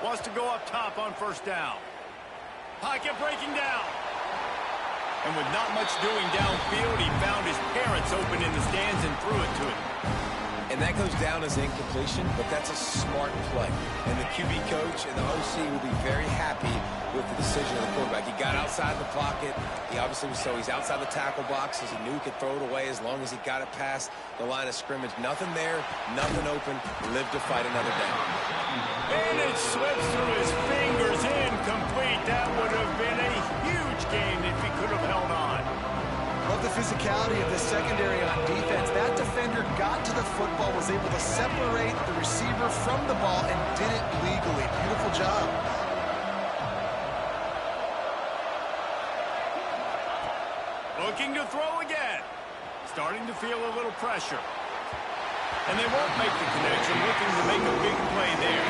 Wants to go up top on first down. Pocket breaking down. And with not much doing downfield, he found his parents open in the stands and threw it to him. And that goes down as incompletion, but that's a smart play. And the QB coach and the OC will be very happy with the decision of the quarterback. He got outside the pocket. He obviously was he's outside the tackle boxes. He knew he could throw it away as long as he got it past the line of scrimmage. Nothing there, nothing open. Lived to fight another down. And it slips through his fingers, incomplete. That would have been a huge gain if he could have held on. Love the physicality of this secondary on defense. That defender got to the football, was able to separate the receiver from the ball, and did it legally. Beautiful job. Looking to throw again. Starting to feel a little pressure. And they won't make the connection, looking to make a big play there.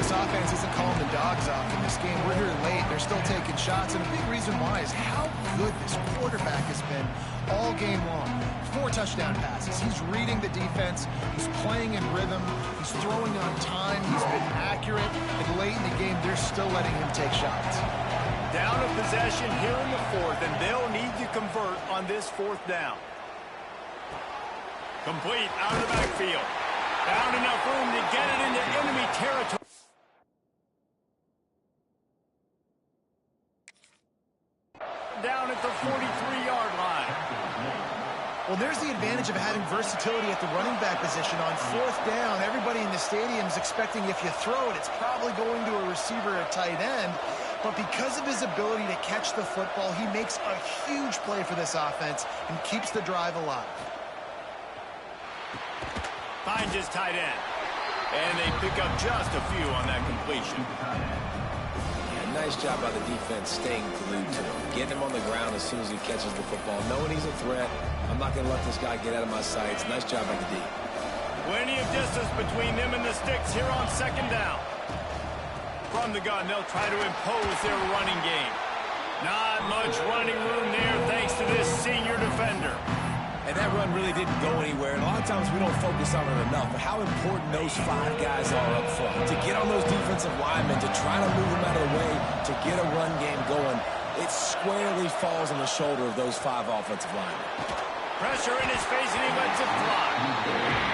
This offense isn't calling the dogs off in this game. We're here late. They're still taking shots, and a big reason why is how good this quarterback has been all game long. 4 touchdown passes. He's reading the defense. He's playing in rhythm. He's throwing on time. He's been accurate. And late in the game, they're still letting him take shots. Down a possession here in the 4th, and they'll need to convert on this 4th down. Complete out of the backfield. Found enough room to get it into enemy territory. Down at the 43-yard line. Well, there's the advantage of having versatility at the running back position. On 4th down, everybody in the stadium is expecting if you throw it, it's probably going to a receiver or tight end. But because of his ability to catch the football, he makes a huge play for this offense and keeps the drive alive. Finds his tight end. And they pick up just a few on that completion. Yeah, nice job by the defense staying glued to him. Getting him on the ground as soon as he catches the football. Knowing he's a threat. I'm not going to let this guy get out of my sights. Nice job by the D. Plenty of distance between them and the sticks here on 2nd down. From the gun, they'll try to impose their running game. Not much running room there thanks to this senior defender. And that run really didn't go anywhere. And a lot of times we don't focus on it enough. But how important those 5 guys are up front. To get on those defensive linemen, to try to move them out of the way, to get a run game going, it squarely falls on the shoulder of those 5 offensive linemen. Pressure in his face, and he lets it fly.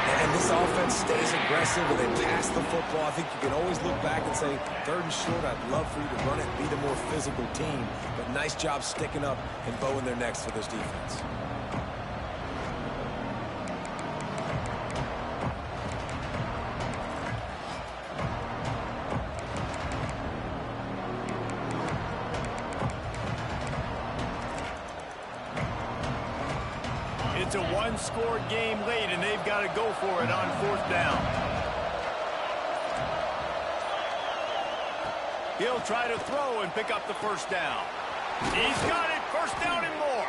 And this offense stays aggressive, and they pass the football. I think you can always look back and say, 3rd and short, I'd love for you to run it, be the more physical team. But nice job sticking up and bowing their necks for this defense. It's a 1-score game late, and they've got to go for it on 4th down. He'll try to throw and pick up the 1st down. He's got it, 1st down and more.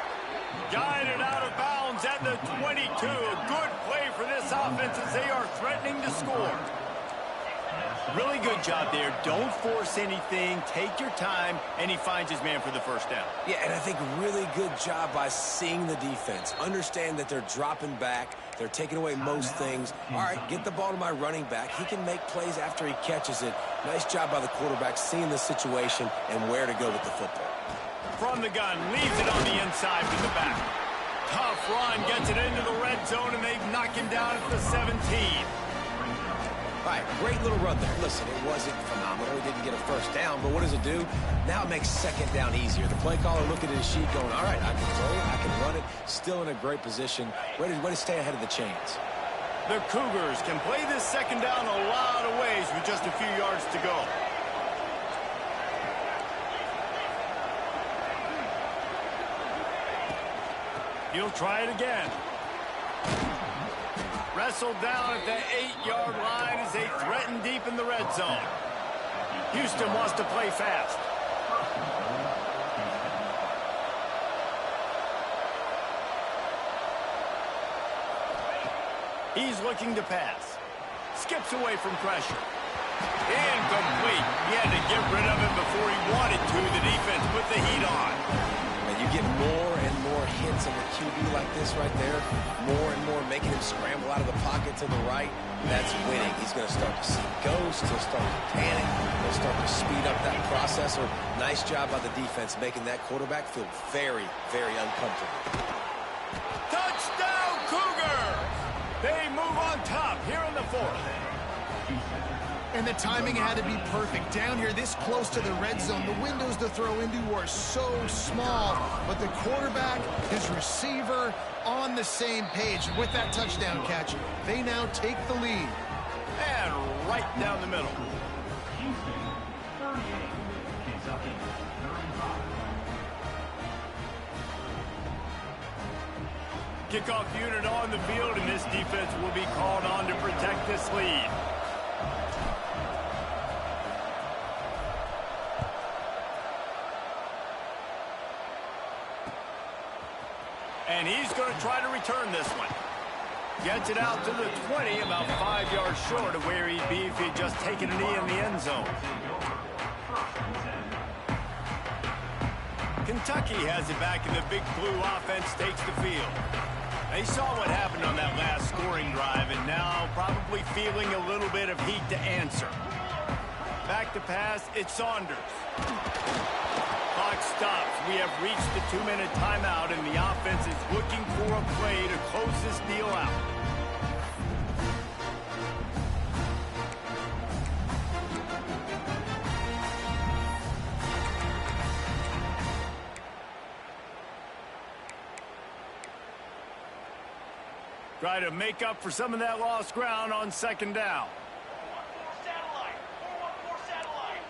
Guided out of bounds at the 22. A good play for this offense as they are threatening to score. Really good job there. Don't force anything. Take your time, and he finds his man for the 1st down. Yeah, and I think really good job by seeing the defense. Understand that they're dropping back. They're taking away most things. All right, get the ball to my running back. He can make plays after he catches it. Nice job by the quarterback seeing the situation and where to go with the football. From the gun, leaves it on the inside with the back. Tough run, gets it into the red zone, and they've knocked him down at the 17. All right, great little run there. Listen, it wasn't phenomenal. He didn't get a 1st down, but what does it do? Now it makes 2nd down easier. The play caller looking at his sheet going, all right, I can throw it, I can run it. Still in a great position. Ready to stay ahead of the chains. The Cougars can play this 2nd down a lot of ways with just a few yards to go. He'll try it again. Wrestled down at the 8-yard line as they threaten deep in the red zone. Houston wants to play fast. He's looking to pass. Skips away from pressure. Incomplete. He had to get rid of it before he wanted to. The defense put the heat on. And you get more and more hits on the QB like this right there, more and more making him scramble out of the pocket to the right, that's winning. He's going to start to see ghosts. He'll start to panic. He'll start to speed up that processor. Nice job by the defense making that quarterback feel very, very uncomfortable. Touchdown, Cougars! They move on top here in the fourth. And the timing had to be perfect. Down here, this close to the red zone, the windows to throw into are so small. But the quarterback, his receiver, on the same page. And with that touchdown catch, they now take the lead. And right down the middle. Kickoff unit on the field, and this defense will be called on to protect this lead. And he's going to try to return this one. Gets it out to the 20, about 5 yards short of where he'd be if he'd just taken a knee in the end zone. Kentucky has it back, and the Big Blue offense takes the field. They saw what happened on that last scoring drive, and now probably feeling a little bit of heat to answer. Back to pass, it's Saunders. Clock stops. We have reached the 2-minute timeout, and the offense is looking for a play to close this deal out. Try to make up for some of that lost ground on second down. 414 satellite. 414 satellite.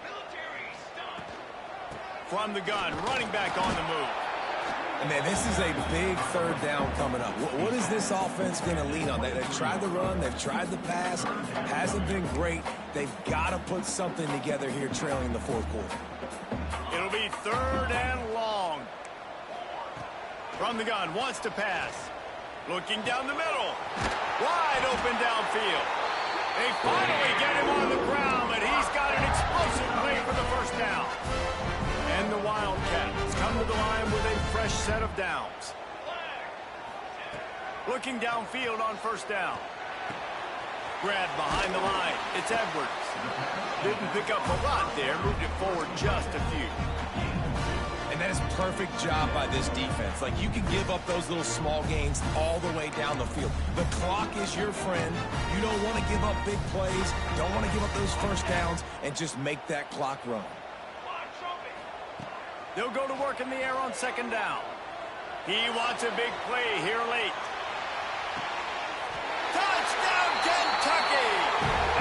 Military stunt. From the gun, running back on the move. And man, this is a big third down coming up. What is this offense going to lean on? They've tried the run, they've tried the pass, hasn't been great. They've got to put something together here trailing the fourth quarter. It'll be third and long. From the gun, wants to pass. Looking down the middle. Wide open downfield. They finally get him on the ground, but he's got an explosive play for the first down. And the Wildcats come to the line with a fresh set of downs. Looking downfield on first down. Grab behind the line. It's Edwards. Didn't pick up a lot there. Moved it forward just a few. And that is a perfect job by this defense. Like, you can give up those little small gains all the way down the field. The clock is your friend. You don't want to give up big plays. Don't want to give up those first downs and just make that clock run. They'll go to work in the air on second down. He wants a big play here late. Touchdown, Kentucky!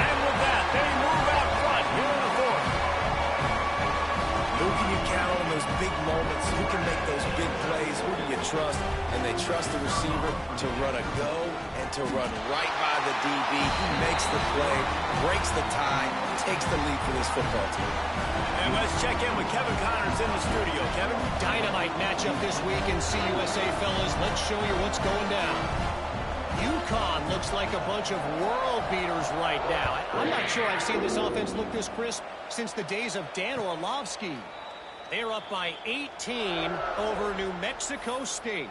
And with that, they move out front here in the fourth. Who can you count on those big moments? Who can make those big plays? Who do you trust? And they trust the receiver to run a go and to run right by the DB. He makes the play, breaks the tie, takes the lead for this football team. And let's check in with Kevin Connors in the studio. Kevin? Dynamite matchup this week in CUSA, fellas. Let's show you what's going down. UConn looks like a bunch of world beaters right now. I'm not sure I've seen this offense look this crisp since the days of Dan Orlovsky. They're up by 18 over New Mexico State.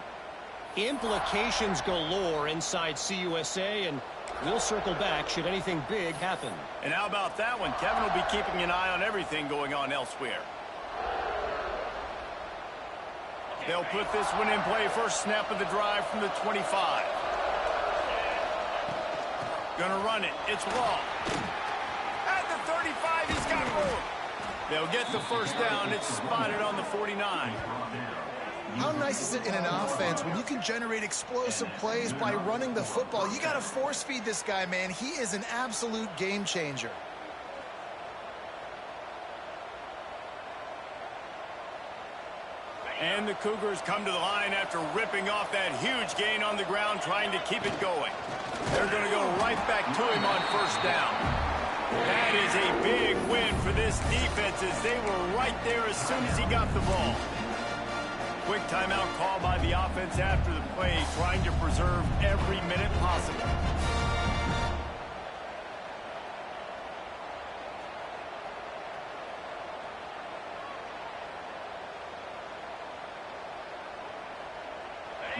Implications galore inside CUSA, and we'll circle back should anything big happen. And how about that one? Kevin will be keeping an eye on everything going on elsewhere. They'll put this one in play. First snap of the drive from the 25. Gonna run it. It's long. At the 35, he's got room. They'll get the first down. It's spotted on the 49. How nice is it in an offense when you can generate explosive plays by running the football? You got to force feed this guy, man. He is an absolute game changer. And the Cougars come to the line after ripping off that huge gain on the ground, trying to keep it going. They're going to go right back to him on first down. That is a big win for this defense, as they were right there as soon as he got the ball. Quick timeout call by the offense after the play, trying to preserve every minute possible.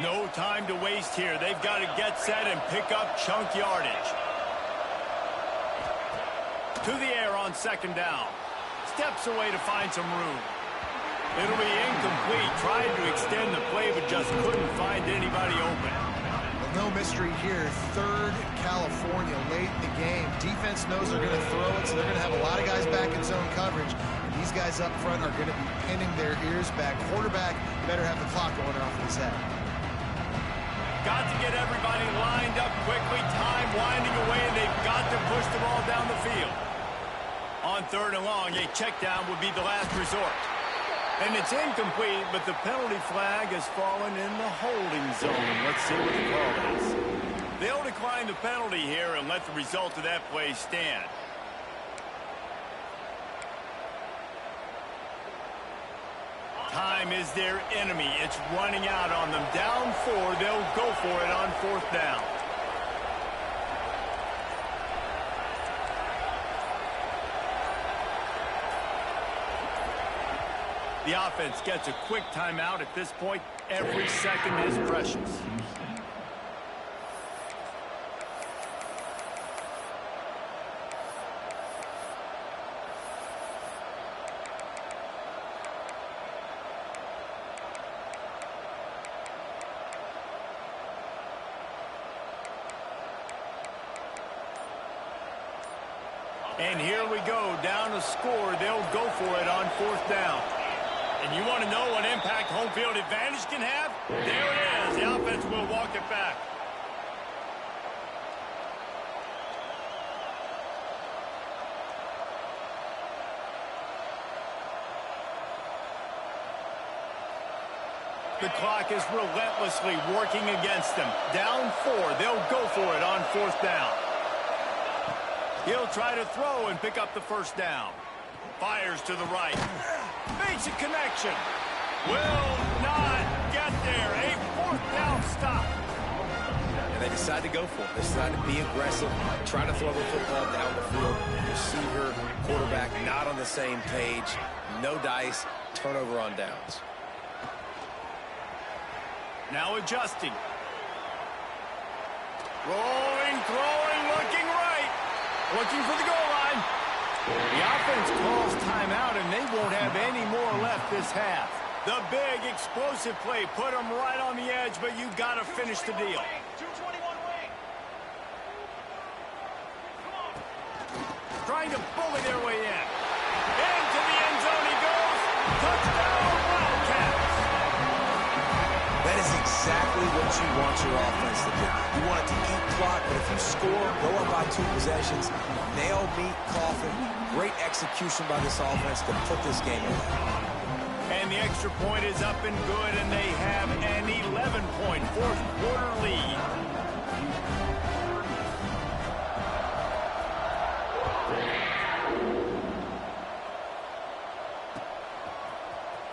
No time to waste here. They've got to get set and pick up chunk yardage. To the air on second down. Steps away to find some room. It'll be incomplete. Tried to extend the play, but just couldn't find anybody open. Well, no mystery here. Third California late in the game. Defense knows they're going to throw it, so they're going to have a lot of guys back in zone coverage. And these guys up front are going to be pinning their ears back. Quarterback better have the clock going off his head. Got to get everybody lined up quickly. Time winding away, and they've got to push the ball down the field. On third and long, a check down would be the last resort. And it's incomplete, but the penalty flag has fallen in the holding zone. Let's see what the call is. They'll decline the penalty here and let the result of that play stand. Time is their enemy. It's running out on them. Down 4, they'll go for it on fourth down. The offense gets a quick timeout at this point. Every second is precious. And here we go, down a score. They'll go for it on fourth down. And you want to know what impact home field advantage can have? There it is. The offense will walk it back. The clock is relentlessly working against them. Down 4. They'll go for it on fourth down. He'll try to throw and pick up the first down. Fires to the right. Makes a connection. Will not get there. A fourth down stop. And they decide to go for it. They decide to be aggressive, try to throw the football down the field. Receiver, quarterback, not on the same page. No dice. Turnover on downs. Now adjusting. Rolling, throwing, looking right. Looking for the goal line. The offense calls timeout, and they won't have any more left this half. The big, explosive play put them right on the edge, but you got to finish the deal. 221 wing. Trying to bully their way in. Into the end zone he goes. Touchdown, Wildcats. That is exactly what you want your offense to do. You want it to eat clock, but if you score, go up by 2 possessions, nail, meet, coffin. Great execution by this offense to put this game away. And the extra point is up and good, and they have an 11-point fourth-quarter lead.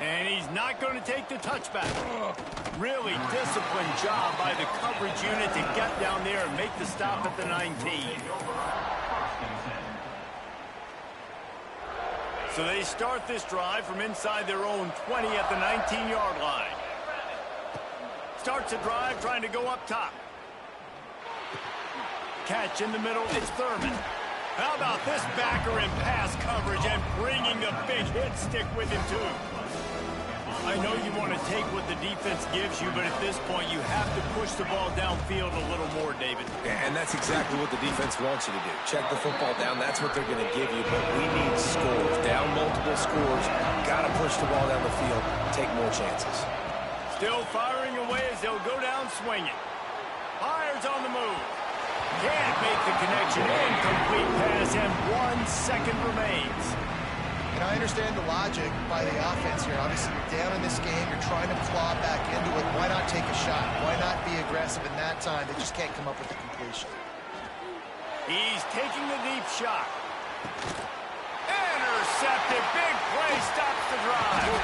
And he's not going to take the touchback. Really disciplined job by the coverage unit to get down there and make the stop at the 19. So they start this drive from inside their own 20 at the 19-yard line. Starts the drive trying to go up top. Catch in the middle, it's Thurman. How about this backer in pass coverage and bringing the big hit stick with him too? I know you want to take what the defense gives you, but at this point you have to push the ball downfield a little more, David. And that's exactly what the defense wants you to do. Check the football down. That's what they're going to give you, but we need scores. Down multiple scores. Got to push the ball down the field. Take more chances. Still firing away as they'll go down swinging. Fires on the move. Can't make the connection. Incomplete pass, and 1 second remains. And I understand the logic by the offense here. Obviously, you're down in this game. You're trying to claw back into it. Why not take a shot? Why not be aggressive in that time? They just can't come up with the completion. He's taking the deep shot. Intercepted. Big play stops the drive.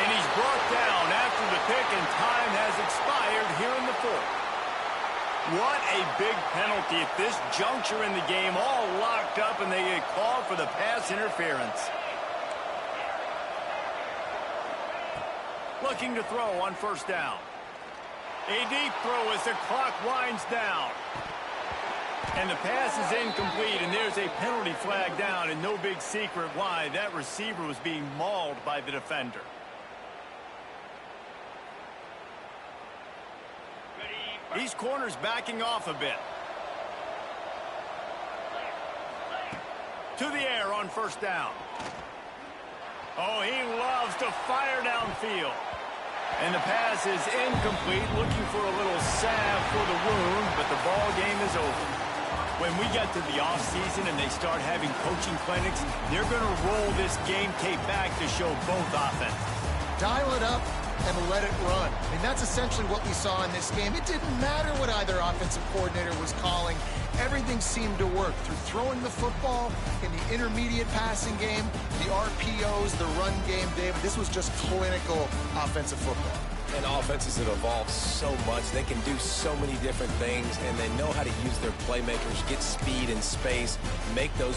And he's brought down after the pick, and time has expired here in the fourth. What a big penalty at this juncture in the game. All locked up, and they get called for the pass interference. Looking to throw on first down. A deep throw as the clock winds down. And the pass is incomplete, and there's a penalty flag down, and no big secret why. That receiver was being mauled by the defender. These corners backing off a bit. To the air on first down. Oh, he loves to fire downfield. And the pass is incomplete, looking for a little salve for the wound, but the ball game is over. When we get to the offseason and they start having coaching clinics, they're going to roll this game tape back to show both offenses. Dial it up and let it run. I mean, that's essentially what we saw in this game. It didn't matter what either offensive coordinator was calling. Everything seemed to work through throwing the football in the intermediate passing game, the RPOs, the run game. David, this was just clinical offensive football. And offenses have evolved so much. They can do so many different things, and they know how to use their playmakers, get speed and space, make those